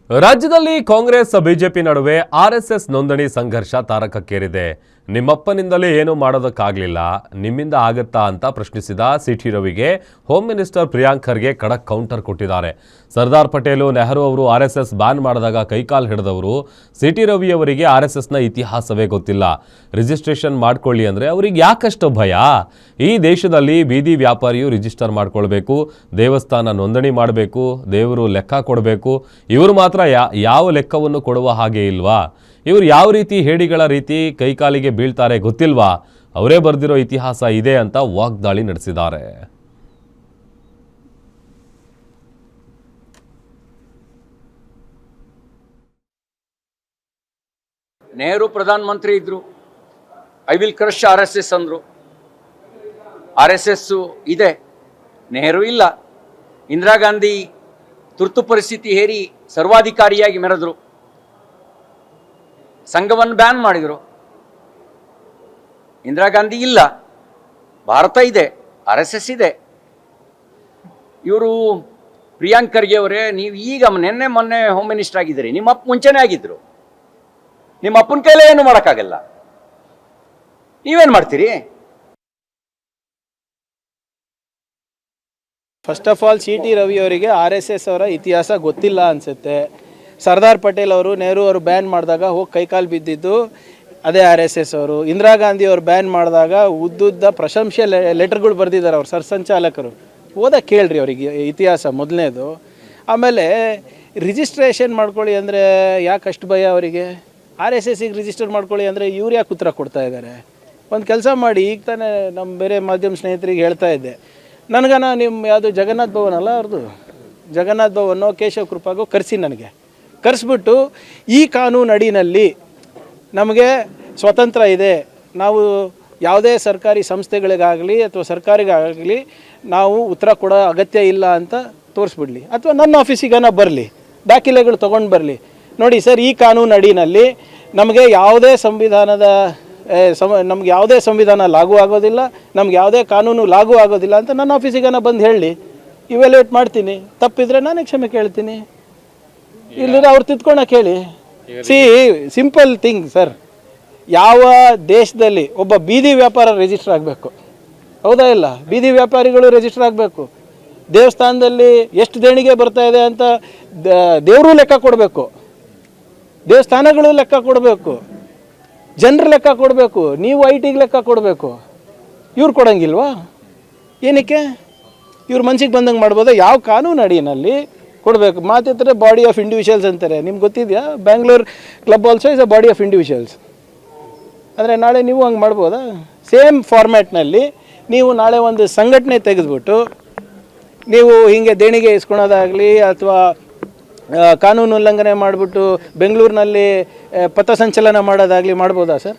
ರಾಜ್ಯದಲ್ಲಿ ಕಾಂಗ್ರೆಸ್ ಬಿಜೆಪಿ ನಡುವೆ ಆರ್ಎಸ್ಎಸ್ ನೋಂದಣಿ ಸಂಘರ್ಷ ತಾರಕಕ್ಕೇರಿದೆ. ನಿಮ್ಮಪ್ಪನಿಂದಲೇ ಏನೂ ಮಾಡೋದಕ್ಕಾಗಲಿಲ್ಲ, ನಿಮ್ಮಿಂದ ಆಗತ್ತಾ ಅಂತ ಪ್ರಶ್ನಿಸಿದ ಸಿಟಿ ರವಿಗೆ ಹೋಮ್ ಮಿನಿಸ್ಟರ್ ಪ್ರಿಯಾಂಕ್ ಖರ್ಗೆ ಖಡಕ್ ಕೌಂಟರ್ ಕೊಟ್ಟಿದ್ದಾರೆ. ಸರ್ದಾರ್ ಪಟೇಲ್, ನೆಹರು ಅವರು ಆರ್ಎಸ್ಎಸ್ ಬ್ಯಾನ್ ಮಾಡಿದಾಗ ಕೈಕಾಲು ಹಿಡಿದವರು. ಸಿಟಿ ರವಿ ಅವರಿಗೆ ಆರ್ಎಸ್ಎಸ್ನ ಇತಿಹಾಸವೇ ಗೊತ್ತಿಲ್ಲ. ರಿಜಿಸ್ಟ್ರೇಷನ್ ಮಾಡ್ಕೊಳ್ಳಿ ಅಂದರೆ ಅವ್ರಿಗೆ ಯಾಕಷ್ಟು ಭಯ? ಈ ದೇಶದಲ್ಲಿ ಬೀದಿ ವ್ಯಾಪಾರಿಯು ರಿಜಿಸ್ಟರ್ ಮಾಡ್ಕೊಳ್ಬೇಕು, ದೇವಸ್ಥಾನ ನೋಂದಣಿ ಮಾಡಬೇಕು, ದೇವರು ಲೆಕ್ಕ ಕೊಡಬೇಕು. ಇವರು ಮಾತ್ರ ಯಾವ ಲೆಕ್ಕವನ್ನು ಕೊಡುವ ಹಾಗೆ ಇಲ್ವಾ? ಇವರು ಯಾವ ರೀತಿ ಹೇಡಿಗಳ ರೀತಿ ಕೈಕಾಲಿಗೆ ಬೀಳ್ತಾರೆ ಗೊತ್ತಿಲ್ವಾ? ಅವರೇ ಬರೆದಿರೋ ಇತಿಹಾಸ ಇದೆ ಅಂತ ವಾಗ್ದಾಳಿ ನಡೆಸಿದ್ದಾರೆ. ನೆಹರು ಪ್ರಧಾನ ಮಂತ್ರಿ ಇದ್ರು, ಐ ವಿಲ್ ಕ್ರಶ್ RSS ಅಂದ್ರು. RSS ಇದೆ, ನೆಹರು ಇಲ್ಲ. ಇಂದಿರಾ ಗಾಂಧಿ ತುರ್ತು ಪರಿಸ್ಥಿತಿ ಹೇರಿ ಸರ್ವಾಧಿಕಾರಿಯಾಗಿ ಮೆರೆದ್ರು, ಸಂಘವನ್ನು ಬ್ಯಾನ್ ಮಾಡಿದರು. ಇಂದಿರಾ ಗಾಂಧಿ ಇಲ್ಲ, ಭಾರತ ಇದೆ, RSS ಇದೆ. ಇವರು ಪ್ರಿಯಾಂಕ್ ಖರ್ಗೆ ಅವರೇ, ನೀವು ಈಗ ನಿನ್ನೆ ಮೊನ್ನೆ ಹೋಮ್ ಮಿನಿಸ್ಟರ್ ಆಗಿದ್ದೀರಿ, ನಿಮ್ಮ ಅಪ್ಪ ಮುಂಚೆನೇ ಆಗಿದ್ರು. ನಿಮ್ಮ ಅಪ್ಪನ ಕೈಲೇ ಏನು ಮಾಡೋಕ್ಕಾಗಲ್ಲ, ನೀವೇನು ಮಾಡ್ತೀರಿ? First of all city Ravi ಅವರಿಗೆ RSS ಅವರ ಇತಿಹಾಸ ಗೊತ್ತಿಲ್ಲ ಅನಿಸುತ್ತೆ. ಸರ್ದಾರ್ ಪಟೇಲ್ ಅವರು, ನೆಹರು ಅವರು ಬ್ಯಾನ್ ಮಾಡಿದಾಗ ಹೋಗಿ ಕೈಕಾಲು ಬಿದ್ದಿದ್ದು ಅದೇ RSS ಅವರು. ಇಂದಿರಾ ಗಾಂಧಿ ಅವರು ಬ್ಯಾನ್ ಮಾಡಿದಾಗ ಉದ್ದುದ್ದ ಪ್ರಶಂಸೆ ಲೆಟರ್ಗಳು ಬರೆದಿದ್ದಾರೆ ಅವ್ರು ಸರ್ಸಂಚಾಲಕರು. ಓದಕ್ಕೆ ಕೇಳ್ರಿ ಅವರಿಗೆ ಇತಿಹಾಸ ಮೊದಲನೇದು. ಆಮೇಲೆ ರಿಜಿಸ್ಟ್ರೇಷನ್ ಮಾಡ್ಕೊಳ್ಳಿ ಅಂದರೆ ಯಾಕೆ ಅಷ್ಟು ಭಯ ಅವರಿಗೆ? RSSಗೆ ರಿಜಿಸ್ಟರ್ ಮಾಡ್ಕೊಳ್ಳಿ ಅಂದರೆ ಇವ್ರು ಯಾಕೆ ಉತ್ತರ ಕೊಡ್ತಾ ಇದ್ದಾರೆ? ಒಂದು ಕೆಲಸ ಮಾಡಿ, ಈಗ ತಾನೇ ನಮ್ಮ ಬೇರೆ ಮಾಧ್ಯಮ ಸ್ನೇಹಿತರಿಗೆ ಹೇಳ್ತಾ ಇದ್ದೆ, ನನಗನ ನಿಮ್ಮ ಯಾವುದು ಜಗನ್ನಾಥ್ ಭವನ್ ಅಲ್ಲ ಅವ್ರದ್ದು, ಜಗನ್ನಾಥ್ ಭವನೋ ಕೇಶವ ಕೃಪಾಗೋ ಕರೆಸಿ, ನನಗೆ ಕರೆಸ್ಬಿಟ್ಟು ಈ ಕಾನೂನು ಅಡಿನಲ್ಲಿ ನಮಗೆ ಸ್ವತಂತ್ರ ಇದೆ, ನಾವು ಯಾವುದೇ ಸರ್ಕಾರಿ ಸಂಸ್ಥೆಗಳಿಗಾಗಲಿ ಅಥವಾ ಸರ್ಕಾರಿಗಾಗಲಿ ನಾವು ಉತ್ತರ ಕೊಡೋ ಅಗತ್ಯ ಇಲ್ಲ ಅಂತ ತೋರಿಸ್ಬಿಡ್ಲಿ, ಅಥವಾ ನನ್ನ ಆಫೀಸಿಗನ ಬರಲಿ, ದಾಖಲೆಗಳು ತೊಗೊಂಡು ಬರಲಿ. ನೋಡಿ ಸರ್, ಈ ಕಾನೂನು ಅಡಿನಲ್ಲಿ ನಮಗೆ ಯಾವುದೇ ನಮ್ಗೆ ಯಾವುದೇ ಸಂವಿಧಾನ ಲಾಗೂ ಆಗೋದಿಲ್ಲ, ನಮ್ಗೆ ಯಾವುದೇ ಕಾನೂನು ಲಾಗೂ ಆಗೋದಿಲ್ಲ ಅಂತ ನನ್ನ ಆಫೀಸಿಗನ ಬಂದು ಹೇಳಿ, ಇವ್ಯಾಲ್ಯೂಯೇಟ್ ಮಾಡ್ತೀನಿ. ತಪ್ಪಿದ್ರೆ ನಾನೇ ಕ್ಷಮೆ ಕೇಳ್ತೀನಿ, ಇಲ್ಲದ್ರೆ ಅವ್ರು ತಿದ್ಕೊಳಕ್ಕೆ ಹೇಳಿ. Simple thing sir. ಯಾವ ದೇಶದಲ್ಲಿ ಒಬ್ಬ ಬೀದಿ ವ್ಯಾಪಾರ ರಿಜಿಸ್ಟರ್ ಆಗಬೇಕು, ಹೌದಾ ಇಲ್ಲ? ಬೀದಿ ವ್ಯಾಪಾರಿಗಳು ರಿಜಿಸ್ಟರ್ ಆಗಬೇಕು. ದೇವಸ್ಥಾನದಲ್ಲಿ ಎಷ್ಟು ದೇಣಿಗೆ ಬರ್ತಾ ಇದೆ ಅಂತ ದೇವರು ಲೆಕ್ಕ ಕೊಡಬೇಕು, ದೇವಸ್ಥಾನಗಳು ಲೆಕ್ಕ ಕೊಡಬೇಕು, ಜನರ ಲೆಕ್ಕ ಕೊಡಬೇಕು, ನೀವು IT ಲೆಕ್ಕ ಕೊಡಬೇಕು. ಇವ್ರು ಕೊಡೋಂಗಿಲ್ವಾ? ಏನಕ್ಕೆ? ಇವ್ರು ಮನ್ಸಿಗೆ ಬಂದಂಗೆ ಮಾಡ್ಬೋದಾ? ಯಾವ ಕಾನೂನು ಅಡಿನಲ್ಲಿ ಕೊಡಬೇಕು? ಮಾತಿದ್ರೆ ಬಾಡಿ ಆಫ್ ಇಂಡಿವಿಜುವಲ್ಸ್ ಅಂತಾರೆ. ನಿಮ್ಗೆ ಗೊತ್ತಿದೆಯಾ? Bangalore club also is a body of individuals. ಅಂದರೆ ನಾಳೆ ನೀವು ಹಂಗೆ ಮಾಡ್ಬೋದಾ? ಸೇಮ್ ಫಾರ್ಮ್ಯಾಟ್ನಲ್ಲಿ ನೀವು ನಾಳೆ ಒಂದು ಸಂಘಟನೆ ತೆಗೆದುಬಿಟ್ಟು ನೀವು ಹೀಗೆ ದೇಣಿಗೆ ಇಸ್ಕೊಳೋದಾಗಲಿ ಅಥವಾ ಕಾನೂನು ಉಲ್ಲಂಘನೆ ಮಾಡಿಬಿಟ್ಟು ಬೆಂಗಳೂರಿನಲ್ಲಿ ಪಥಸಂಚಲನ ಮಾಡೋದಾಗಲಿ ಮಾಡ್ಬೋದಾ ಸರ್?